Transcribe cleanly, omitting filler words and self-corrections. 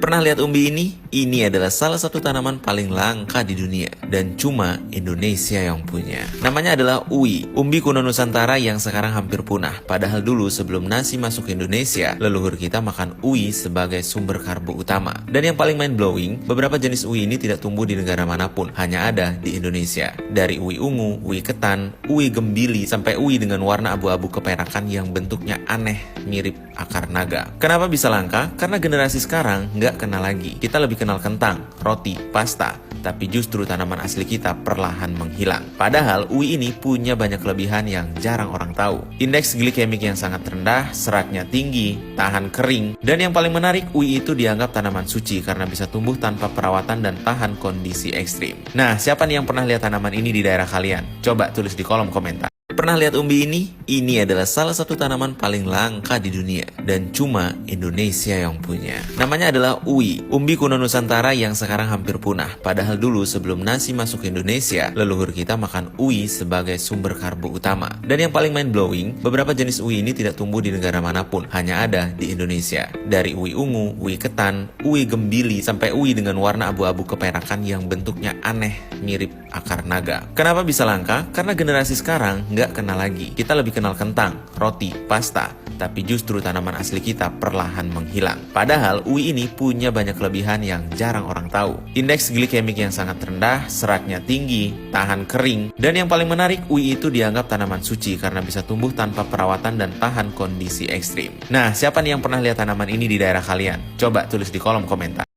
Pernah lihat umbi ini? Ini adalah salah satu tanaman paling langka di dunia dan cuma Indonesia yang punya. Namanya adalah uwi, umbi kuno Nusantara yang sekarang hampir punah. Padahal dulu sebelum nasi masuk ke Indonesia, leluhur kita makan uwi sebagai sumber karbo utama. Dan yang paling mind-blowing, beberapa jenis uwi ini tidak tumbuh di negara manapun, hanya ada di Indonesia. Dari uwi ungu, uwi ketan, uwi gembili, sampai uwi dengan warna abu-abu keperakan yang bentuknya aneh, mirip akar naga. Kenapa bisa langka? Karena generasi sekarang nggak kenal lagi. Kita lebih kenal kentang, roti, pasta, tapi justru tanaman asli kita perlahan menghilang. Padahal uwi ini punya banyak kelebihan yang jarang orang tahu. Indeks glikemik yang sangat rendah, seratnya tinggi, tahan kering, dan yang paling menarik, uwi itu dianggap tanaman suci karena bisa tumbuh tanpa perawatan dan tahan kondisi ekstrim. Nah, siapa nih yang pernah lihat tanaman ini di daerah kalian? Coba tulis di kolom komentar. Pernah lihat umbi ini? Ini adalah salah satu tanaman paling langka di dunia dan cuma Indonesia yang punya. Namanya adalah uwi, umbi kuno Nusantara yang sekarang hampir punah. Padahal dulu sebelum nasi masuk ke Indonesia, leluhur kita makan uwi sebagai sumber karbo utama. Dan yang paling mind-blowing, beberapa jenis uwi ini tidak tumbuh di negara manapun, hanya ada di Indonesia. Dari uwi ungu, uwi ketan, uwi gembili, sampai uwi dengan warna abu-abu keperakan yang bentuknya aneh, mirip akar naga. Kenapa bisa langka? Karena generasi sekarang nggak kenal lagi. Kita lebih kenal kentang, roti, pasta, tapi justru tanaman asli kita perlahan menghilang. Padahal uwi ini punya banyak kelebihan yang jarang orang tahu. Indeks glikemik yang sangat rendah, seratnya tinggi, tahan kering, dan yang paling menarik, uwi itu dianggap tanaman suci karena bisa tumbuh tanpa perawatan dan tahan kondisi ekstrim. Nah, siapa nih yang pernah lihat tanaman ini di daerah kalian? Coba tulis di kolom komentar.